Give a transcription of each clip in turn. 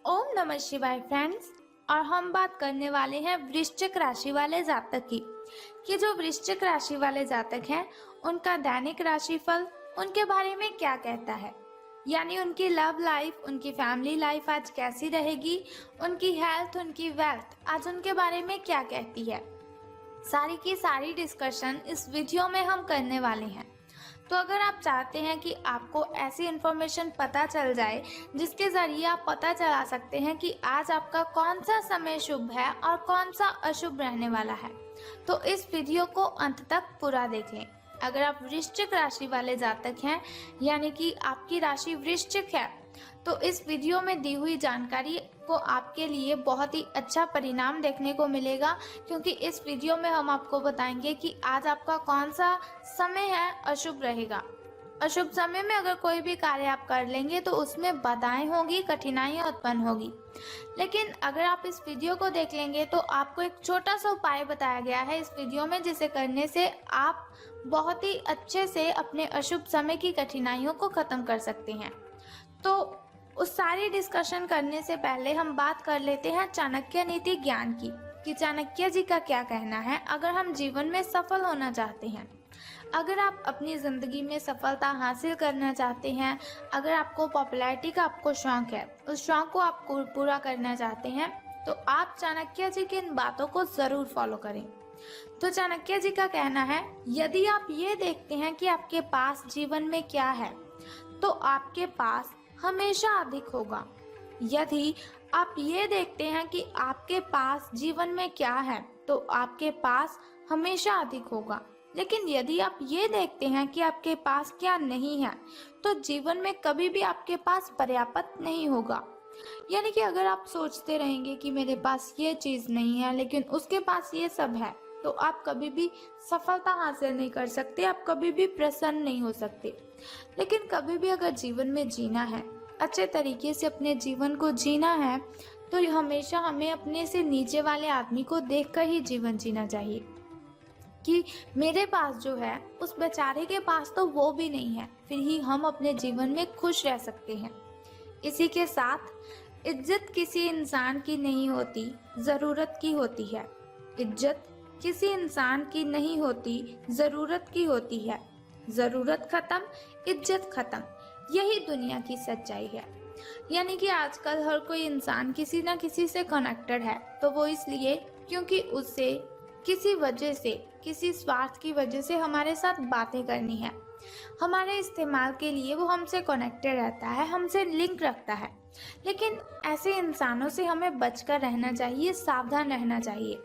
ओम नमः शिवाय फ्रेंड्स। और हम बात करने वाले हैं वृश्चिक राशि वाले जातक की कि जो वृश्चिक राशि वाले जातक हैं उनका दैनिक राशिफल उनके बारे में क्या कहता है। यानी उनकी लव लाइफ, उनकी फैमिली लाइफ आज कैसी रहेगी, उनकी हेल्थ, उनकी वेल्थ आज उनके बारे में क्या कहती है। सारी की सारी डिस्कशन इस वीडियो में हम करने वाले हैं। तो अगर आप चाहते हैं कि आपको ऐसी इन्फॉर्मेशन पता चल जाए जिसके ज़रिए आप पता चला सकते हैं कि आज आपका कौन सा समय शुभ है और कौन सा अशुभ रहने वाला है, तो इस वीडियो को अंत तक पूरा देखें। अगर आप वृश्चिक राशि वाले जातक हैं, यानी कि आपकी राशि वृश्चिक है, तो इस वीडियो में दी हुई जानकारी को आपके लिए बहुत ही अच्छा परिणाम देखने को मिलेगा, क्योंकि इस वीडियो में हम आपको बताएंगे कि आज आपका कौन सा समय है अशुभ रहेगा। अशुभ समय में अगर कोई भी कार्य आप कर लेंगे तो उसमें बाधाएं होंगी, कठिनाइयां उत्पन्न होगी। लेकिन अगर आप इस वीडियो को देख लेंगे तो आपको एक छोटा सा उपाय बताया गया है इस वीडियो में, जिसे करने से आप बहुत ही अच्छे से अपने अशुभ समय की कठिनाइयों को खत्म कर सकते हैं। तो उस सारी डिस्कशन करने से पहले हम बात कर लेते हैं चाणक्य नीति ज्ञान की कि चाणक्य जी का क्या कहना है अगर हम जीवन में सफल होना चाहते हैं। अगर आप अपनी ज़िंदगी में सफलता हासिल करना चाहते हैं, अगर आपको पॉपुलैरिटी का आपको शौक है, उस शौक को आप पूरा करना चाहते हैं, तो आप चाणक्य जी की इन बातों को ज़रूर फॉलो करें। तो चाणक्य जी का कहना है, यदि आप ये देखते हैं कि आपके पास जीवन में क्या है, तो आपके पास हमेशा अधिक होगा। यदि आप ये देखते हैं कि आपके पास जीवन में क्या है, तो आपके पास हमेशा अधिक होगा। लेकिन यदि आप ये देखते हैं कि आपके पास क्या नहीं है, तो जीवन में कभी भी आपके पास पर्याप्त नहीं होगा। यानी कि अगर आप सोचते रहेंगे कि मेरे पास ये चीज़ नहीं है लेकिन उसके पास ये सब है, तो आप कभी भी सफलता हासिल नहीं कर सकते, आप कभी भी प्रसन्न नहीं हो सकते। लेकिन कभी भी अगर जीवन में जीना है, अच्छे तरीके से अपने जीवन को जीना है, तो हमेशा हमें अपने से नीचे वाले आदमी को देखकर ही जीवन जीना चाहिए कि मेरे पास जो है उस बेचारे के पास तो वो भी नहीं है, फिर ही हम अपने जीवन में खुश रह सकते हैं। इसी के साथ इज्जत किसी इंसान की नहीं होती, ज़रूरत की होती है। इज्जत किसी इंसान की नहीं होती, ज़रूरत की होती है। ज़रूरत खत्म, इज्जत खत्म, यही दुनिया की सच्चाई है। यानी कि आजकल हर कोई इंसान किसी ना किसी से कनेक्टेड है, तो वो इसलिए क्योंकि उससे किसी वजह से, किसी स्वार्थ की वजह से हमारे साथ बातें करनी है, हमारे इस्तेमाल के लिए वो हमसे कनेक्टेड रहता है, हमसे लिंक रखता है। लेकिन ऐसे इंसानों से हमें बचकर रहना चाहिए, सावधान रहना चाहिए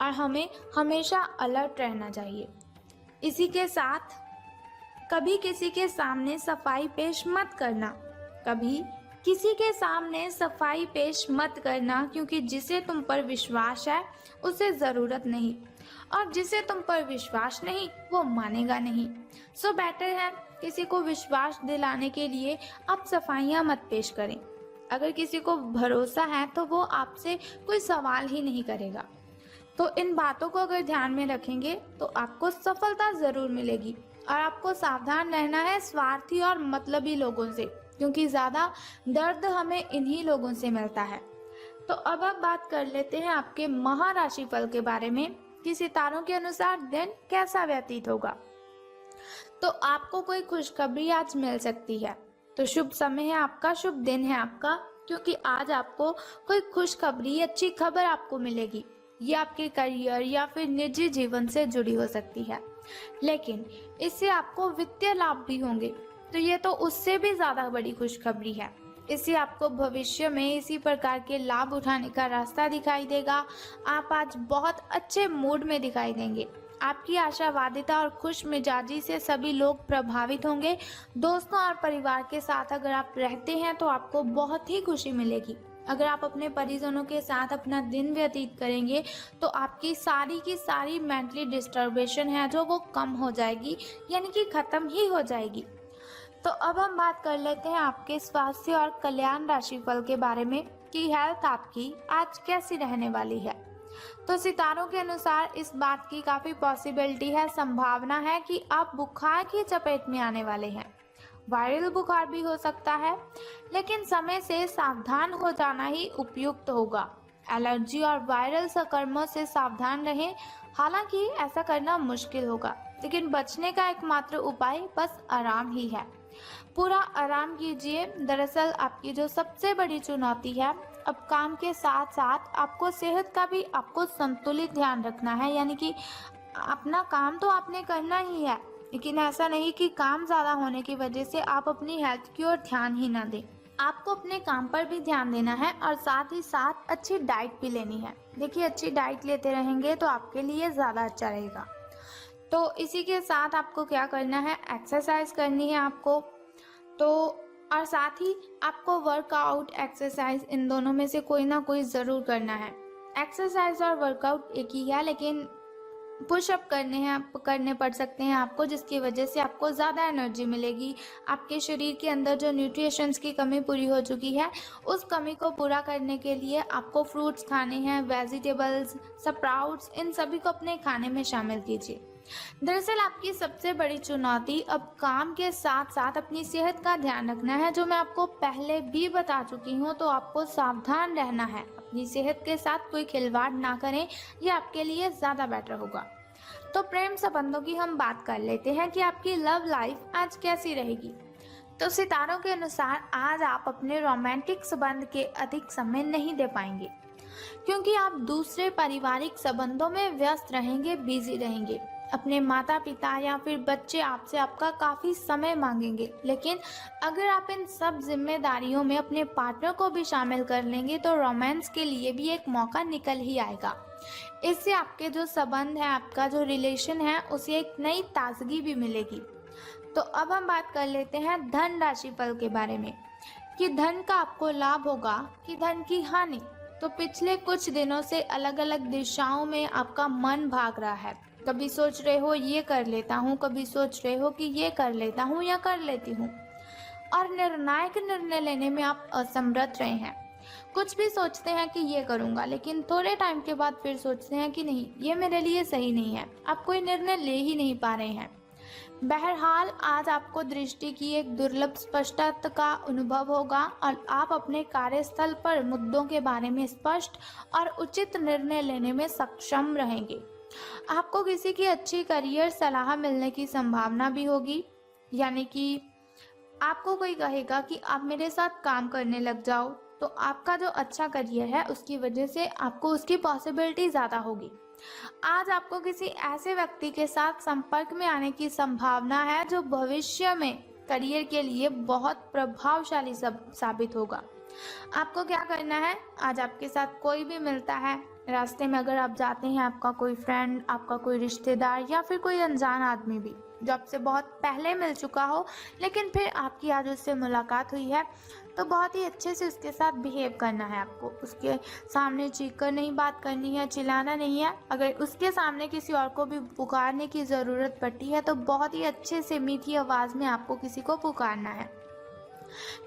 और हमें हमेशा अलर्ट रहना चाहिए। इसी के साथ कभी किसी के सामने सफाई पेश मत करना, कभी किसी के सामने सफाई पेश मत करना, क्योंकि जिसे तुम पर विश्वास है उसे ज़रूरत नहीं, और जिसे तुम पर विश्वास नहीं वो मानेगा नहीं। सो बेटर है किसी को विश्वास दिलाने के लिए आप सफाइयाँ मत पेश करें। अगर किसी को भरोसा है तो वो आपसे कोई सवाल ही नहीं करेगा। तो इन बातों को अगर ध्यान में रखेंगे तो आपको सफलता ज़रूर मिलेगी। और आपको सावधान रहना है स्वार्थी और मतलबी लोगों से, क्योंकि ज़्यादा दर्द हमें इन्हीं लोगों से मिलता है। तो अब आप बात कर लेते हैं आपके महाराशिफल के बारे में कि सितारों के अनुसार दिन कैसा व्यतीत होगा। तो आपको कोई खुशखबरी आज मिल सकती है, तो शुभ समय है आपका, शुभ दिन है आपका, क्योंकि आज आपको कोई खुशखबरी, अच्छी खबर आपको मिलेगी। ये आपके करियर या फिर निजी जीवन से जुड़ी हो सकती है, लेकिन इससे आपको वित्तीय लाभ भी होंगे, तो ये तो उससे भी ज़्यादा बड़ी खुशखबरी है। इससे आपको भविष्य में इसी प्रकार के लाभ उठाने का रास्ता दिखाई देगा। आप आज बहुत अच्छे मूड में दिखाई देंगे। आपकी आशावादिता और खुश मिजाजी से सभी लोग प्रभावित होंगे। दोस्तों और परिवार के साथ अगर आप रहते हैं तो आपको बहुत ही खुशी मिलेगी। अगर आप अपने परिजनों के साथ अपना दिन व्यतीत करेंगे तो आपकी सारी की सारी मेंटली डिस्टर्बेशन है जो वो कम हो जाएगी, यानी कि ख़त्म ही हो जाएगी। तो अब हम बात कर लेते हैं आपके स्वास्थ्य और कल्याण राशिफल के बारे में कि हेल्थ आपकी आज कैसी रहने वाली है। तो सितारों के अनुसार इस बात की काफ़ी पॉसिबिलिटी है, संभावना है कि आप बुखार की चपेट में आने वाले हैं। वायरल बुखार भी हो सकता है, लेकिन समय से सावधान हो जाना ही उपयुक्त होगा। एलर्जी और वायरल संक्रमण से सावधान रहें। हालांकि ऐसा करना मुश्किल होगा, लेकिन बचने का एकमात्र उपाय बस आराम ही है। पूरा आराम कीजिए। दरअसल आपकी जो सबसे बड़ी चुनौती है, अब काम के साथ साथ आपको सेहत का भी आपको संतुलित ध्यान रखना है। यानी कि अपना काम तो आपने करना ही है, लेकिन ऐसा नहीं कि काम ज़्यादा होने की वजह से आप अपनी हेल्थ की ओर ध्यान ही ना दें। आपको अपने काम पर भी ध्यान देना है और साथ ही साथ अच्छी डाइट भी लेनी है। देखिए, अच्छी डाइट लेते रहेंगे तो आपके लिए ज़्यादा अच्छा रहेगा। तो इसी के साथ आपको क्या करना है, एक्सरसाइज करनी है आपको। तो और साथ ही आपको वर्कआउट, एक्सरसाइज, इन दोनों में से कोई ना कोई ज़रूर करना है। एक्सरसाइज और वर्कआउट एक ही है, लेकिन पुशअप करने पड़ सकते हैं आपको, जिसकी वजह से आपको ज़्यादा एनर्जी मिलेगी। आपके शरीर के अंदर जो न्यूट्रिशंस की कमी पूरी हो चुकी है, उस कमी को पूरा करने के लिए आपको फ्रूट्स खाने हैं, वेजिटेबल्स, स्प्राउट्स, इन सभी को अपने खाने में शामिल कीजिए। दरअसल आपकी सबसे बड़ी चुनौती अब काम के साथ साथ अपनी सेहत का ध्यान रखना है, जो मैं आपको पहले भी बता चुकी हूँ। तो आपको सावधान रहना है, अपनी सेहत के साथ कोई खिलवाड़ ना करें, ये आपके लिए ज़्यादा बेटर होगा। तो प्रेम संबंधों की हम बात कर लेते हैं कि आपकी लव लाइफ आज कैसी रहेगी। तो सितारों के अनुसार आज आप अपने रोमांटिक संबंध के अधिक समय नहीं दे पाएंगे, क्योंकि आप दूसरे पारिवारिक संबंधों में व्यस्त रहेंगे, बिजी रहेंगे। अपने माता पिता या फिर बच्चे आपसे आपका काफ़ी समय मांगेंगे, लेकिन अगर आप इन सब जिम्मेदारियों में अपने पार्टनर को भी शामिल कर लेंगे तो रोमांस के लिए भी एक मौका निकल ही आएगा। इससे आपके जो संबंध है, आपका जो रिलेशन है, उसे एक नई ताजगी भी मिलेगी। तो अब हम बात कर लेते हैं धन राशि फल के बारे में, कि धन का आपको लाभ होगा कि धन की हानि। तो पिछले कुछ दिनों से अलग अलग दिशाओं में आपका मन भाग रहा है। कभी सोच रहे हो ये कर लेता हूँ, कभी सोच रहे हो कि ये कर लेता हूँ या कर लेती हूँ, और निर्णायक निर्णय लेने में आप असमर्थ रहे हैं। कुछ भी सोचते हैं कि ये करूँगा, लेकिन थोड़े टाइम के बाद फिर सोचते हैं कि नहीं, ये मेरे लिए सही नहीं है। आप कोई निर्णय ले ही नहीं पा रहे हैं। बहरहाल आज आपको दृष्टि की एक दुर्लभ स्पष्टता का अनुभव होगा और आप अपने कार्यस्थल पर मुद्दों के बारे में स्पष्ट और उचित निर्णय लेने में सक्षम रहेंगे। आपको किसी की अच्छी करियर सलाह मिलने की संभावना भी होगी। यानी कि आपको कोई कहेगा कि आप मेरे साथ काम करने लग जाओ, तो आपका जो अच्छा करियर है उसकी वजह से आपको उसकी पॉसिबिलिटी ज़्यादा होगी। आज आपको किसी ऐसे व्यक्ति के साथ संपर्क में आने की संभावना है जो भविष्य में करियर के लिए बहुत प्रभावशाली साबित होगा। आपको क्या करना है, आज आपके साथ कोई भी मिलता है, रास्ते में अगर आप जाते हैं, आपका कोई फ्रेंड, आपका कोई रिश्तेदार या फिर कोई अनजान आदमी भी जो आपसे बहुत पहले मिल चुका हो, लेकिन फिर आपकी आज उससे मुलाकात हुई है, तो बहुत ही अच्छे से उसके साथ बिहेव करना है आपको। उसके सामने चीख कर नहीं बात करनी है, चिल्लाना नहीं है। अगर उसके सामने किसी और को भी पुकारने की ज़रूरत पड़ती है तो बहुत ही अच्छे से मीठी आवाज़ में आपको किसी को पुकारना है,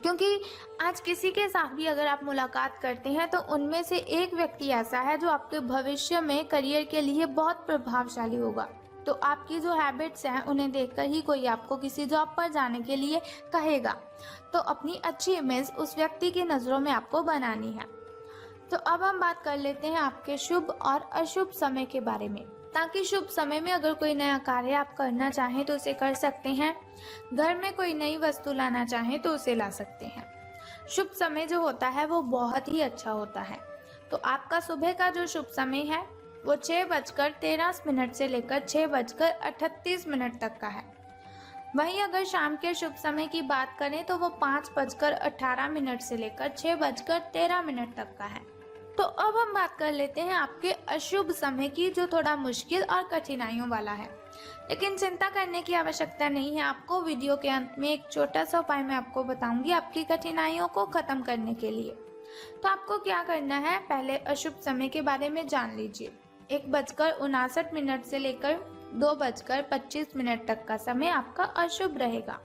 क्योंकि आज किसी के साथ भी अगर आप मुलाकात करते हैं तो उनमें से एक व्यक्ति ऐसा है जो आपके भविष्य में करियर के लिए बहुत प्रभावशाली होगा। तो आपकी जो हैबिट्स हैं उन्हें देखकर ही कोई आपको किसी जॉब पर जाने के लिए कहेगा। तो अपनी अच्छी इमेज उस व्यक्ति की नज़रों में आपको बनानी है। तो अब हम बात कर लेते हैं आपके शुभ और अशुभ समय के बारे में, ताकि शुभ समय में अगर कोई नया कार्य आप करना चाहें तो उसे कर सकते हैं। घर में कोई नई वस्तु लाना चाहें तो उसे ला सकते हैं। शुभ समय जो होता है वो बहुत ही अच्छा होता है। तो आपका सुबह का जो शुभ समय है वो 6:13 से लेकर 6:38 तक का है। वहीं अगर शाम के शुभ समय की बात करें तो वो 5:18 से लेकर 6:13 तक का है। तो अब हम बात कर लेते हैं आपके अशुभ समय की, जो थोड़ा मुश्किल और कठिनाइयों वाला है। लेकिन चिंता करने की आवश्यकता नहीं है आपको। वीडियो के अंत में एक छोटा सा उपाय मैं आपको बताऊंगी आपकी कठिनाइयों को खत्म करने के लिए। तो आपको क्या करना है, पहले अशुभ समय के बारे में जान लीजिए। 1:59 से लेकर 2:25 तक का समय आपका अशुभ रहेगा।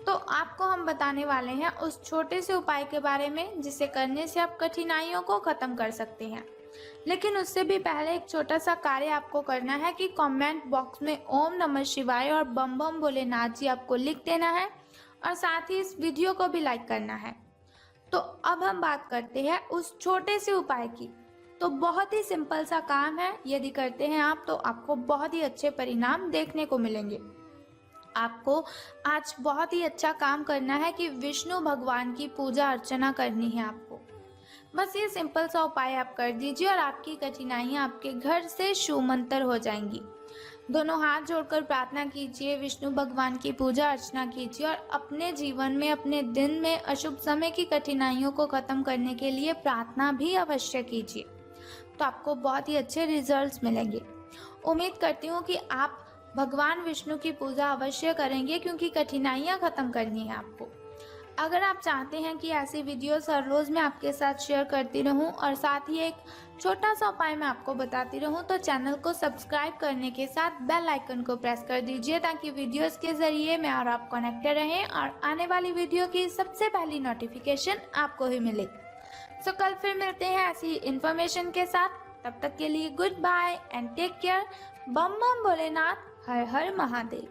तो आपको हम बताने वाले हैं उस छोटे से उपाय के बारे में जिसे करने से आप कठिनाइयों को खत्म कर सकते हैं। लेकिन उससे भी पहले एक छोटा सा कार्य आपको करना है कि कमेंट बॉक्स में ओम नमः शिवाय और बम बम भोलेनाथ जी आपको लिख देना है और साथ ही इस वीडियो को भी लाइक करना है। तो अब हम बात करते हैं उस छोटे से उपाय की। तो बहुत ही सिंपल सा काम है, यदि करते हैं आप तो आपको बहुत ही अच्छे परिणाम देखने को मिलेंगे। आपको आज बहुत ही अच्छा काम करना है कि विष्णु भगवान की पूजा अर्चना करनी है आपको। बस ये सिंपल सा उपाय आप कर दीजिए और आपकी कठिनाइयाँ आपके घर से शूमंतर हो जाएंगी। दोनों हाथ जोड़कर प्रार्थना कीजिए, विष्णु भगवान की पूजा अर्चना कीजिए और अपने जीवन में, अपने दिन में अशुभ समय की कठिनाइयों को खत्म करने के लिए प्रार्थना भी अवश्य कीजिए। तो आपको बहुत ही अच्छे रिजल्ट्स मिलेंगे। उम्मीद करती हूँ कि आप भगवान विष्णु की पूजा अवश्य करेंगे, क्योंकि कठिनाइयाँ खत्म करनी है आपको। अगर आप चाहते हैं कि ऐसी वीडियोस हर रोज़ मैं आपके साथ शेयर करती रहूं और साथ ही एक छोटा सा उपाय मैं आपको बताती रहूं, तो चैनल को सब्सक्राइब करने के साथ बेल आइकन को प्रेस कर दीजिए, ताकि वीडियोस के ज़रिए मैं और आप कनेक्टेड रहें और आने वाली वीडियो की सबसे पहली नोटिफिकेशन आपको ही मिले। सो कल फिर मिलते हैं ऐसी इन्फॉर्मेशन के साथ। तब तक के लिए good bye and take care. बम बम भोलेनाथ, हर हर महादेव।